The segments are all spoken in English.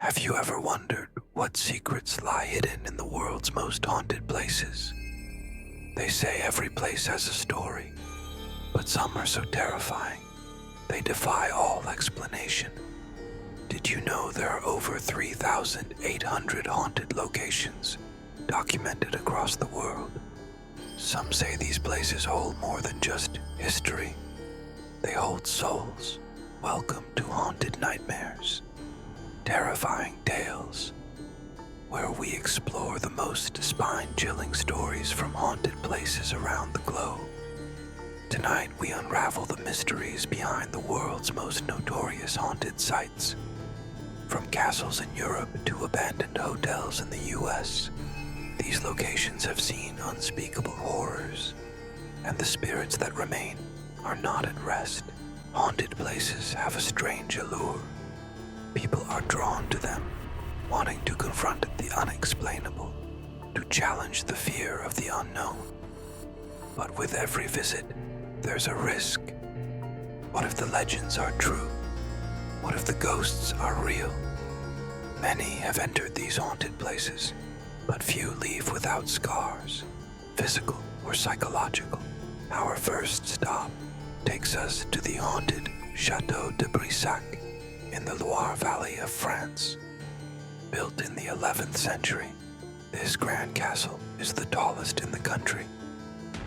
Have you ever wondered what secrets lie hidden in the world's most haunted places? They say every place has a story, but some are so terrifying, they defy all explanation. Did you know there are over 3,800 haunted locations documented across the world? Some say these places hold more than just history. They hold souls. Welcome to Haunted Nightmares, terrifying tales, where we explore the most spine-chilling stories from haunted places around the globe. Tonight we unravel the mysteries behind the world's most notorious haunted sites. From castles in Europe to abandoned hotels in the US, these locations have seen unspeakable horrors, and the spirits that remain are not at rest. Haunted places have a strange allure. People are drawn to them, wanting to confront the unexplainable, to challenge the fear of the unknown. But with every visit, there's a risk. What if the legends are true? What if the ghosts are real? Many have entered these haunted places, but few leave without scars, physical or psychological. Our first stop takes us to the haunted Château de Brissac in the Loire Valley of France. Built in the 11th century, this grand castle is the tallest in the country.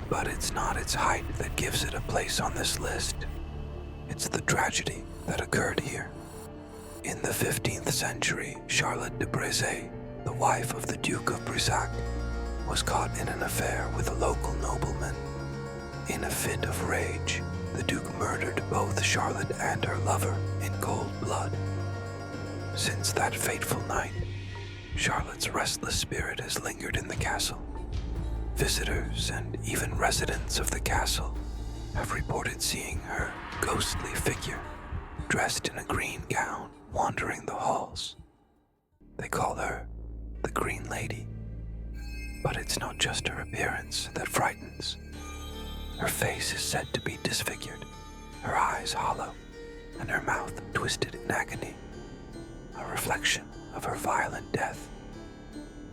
But it's not its height that gives it a place on this list. It's the tragedy that occurred here. In the 15th century, Charlotte de Brézé, the wife of the Duke of Brissac, was caught in an affair with a local nobleman. In a fit of rage, the Duke murdered both Charlotte and her lover in cold blood. Since that fateful night, Charlotte's restless spirit has lingered in the castle. Visitors and even residents of the castle have reported seeing her ghostly figure, dressed in a green gown, wandering the halls. They call her the Green Lady. But it's not just her appearance that frightens. Her face is said to be disfigured, her eyes hollow, and her mouth twisted in agony, a reflection of her violent death.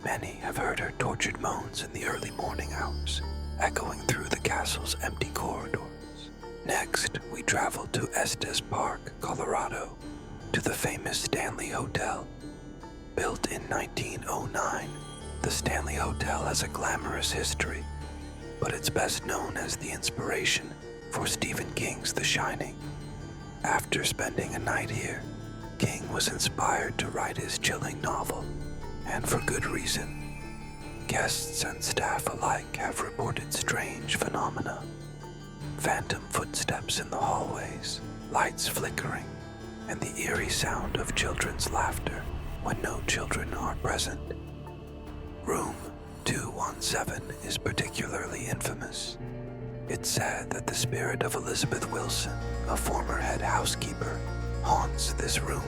Many have heard her tortured moans in the early morning hours, echoing through the castle's empty corridors. Next, we travel to Estes Park, Colorado, to the famous Stanley Hotel. Built in 1909, the Stanley Hotel has a glamorous history, but it's best known as the inspiration for Stephen King's The Shining. After spending a night here, King was inspired to write his chilling novel, and for good reason. Guests and staff alike have reported strange phenomena. Phantom footsteps in the hallways, lights flickering, and the eerie sound of children's laughter when no children are present. Room 217 is particularly infamous. It's said that the spirit of Elizabeth Wilson, a former head housekeeper, haunts this room.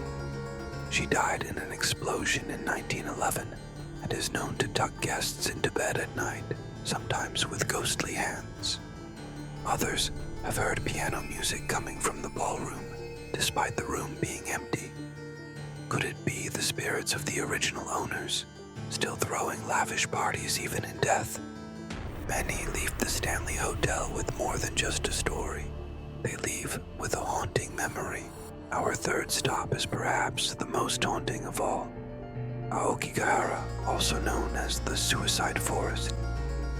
She died in an explosion in 1911 and is known to tuck guests into bed at night, sometimes with ghostly hands. Others have heard piano music coming from the ballroom, despite the room being empty. Could it be the spirits of the original owners, still throwing lavish parties even in death? Many leave the Stanley Hotel with more than just a story. They leave with a haunting memory. Our third stop is perhaps the most haunting of all. Aokigahara, also known as the Suicide Forest,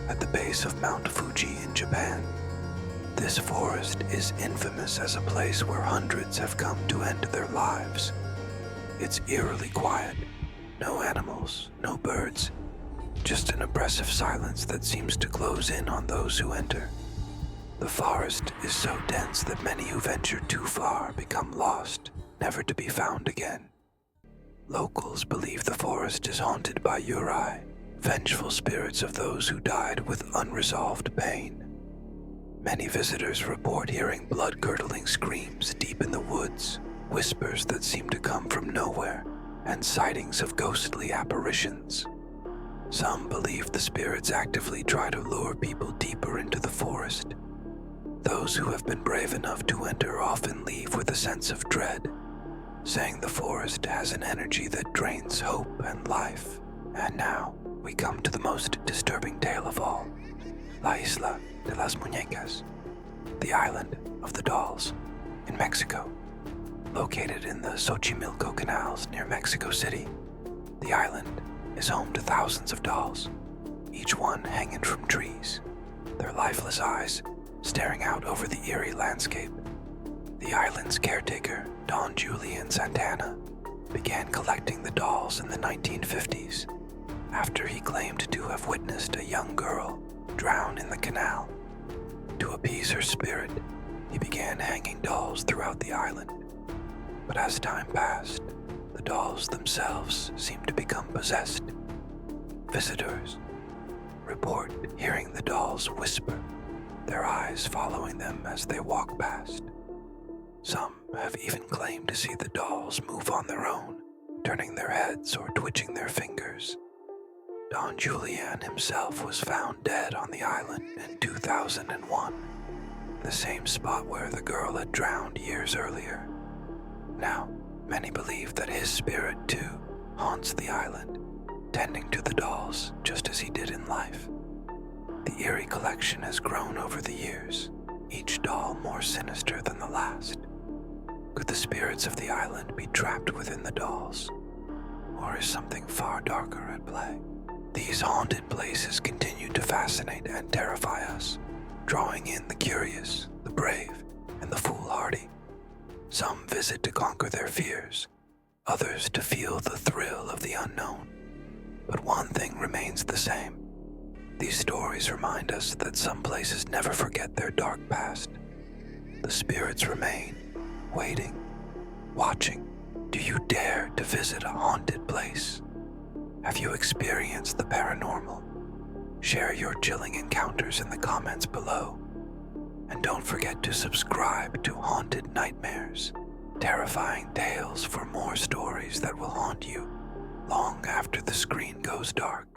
at the base of Mount Fuji in Japan. This forest is infamous as a place where hundreds have come to end their lives. It's eerily quiet. No animals, no birds, just an oppressive silence that seems to close in on those who enter. The forest is so dense that many who venture too far become lost, never to be found again. Locals believe the forest is haunted by eerie, vengeful spirits of those who died with unresolved pain. Many visitors report hearing blood-curdling screams deep in the woods, whispers that seem to come from nowhere, and sightings of ghostly apparitions. Some believe the spirits actively try to lure people deeper into the forest. Those who have been brave enough to enter often leave with a sense of dread, saying the forest has an energy that drains hope and life. And now we come to the most disturbing tale of all, La Isla de las Muñecas, the island of the dolls in Mexico. Located in the Xochimilco canals near Mexico City, the island is home to thousands of dolls, each one hanging from trees, their lifeless eyes staring out over the eerie landscape. The island's caretaker, Don Julian Santana, began collecting the dolls in the 1950s after he claimed to have witnessed a young girl drown in the canal. To appease her spirit, he began hanging dolls throughout the island. But as time passed, the dolls themselves seemed to become possessed. Visitors report hearing the dolls whisper, their eyes following them as they walk past. Some have even claimed to see the dolls move on their own, turning their heads or twitching their fingers. Don Julian himself was found dead on the island in 2001, the same spot where the girl had drowned years earlier. Now, many believe that his spirit, too, haunts the island, tending to the dolls just as he did in life. The eerie collection has grown over the years, each doll more sinister than the last. Could the spirits of the island be trapped within the dolls? Or is something far darker at play? These haunted places continue to fascinate and terrify us, drawing in the curious, the brave, and the foolhardy. Some visit to conquer their fears, others to feel the thrill of the unknown. But one thing remains the same. These stories remind us that some places never forget their dark past. The spirits remain, waiting, watching. Do you dare to visit a haunted place? Have you experienced the paranormal? Share your chilling encounters in the comments below. And don't forget to subscribe to Haunted Nightmares, terrifying tales for more stories that will haunt you long after the screen goes dark.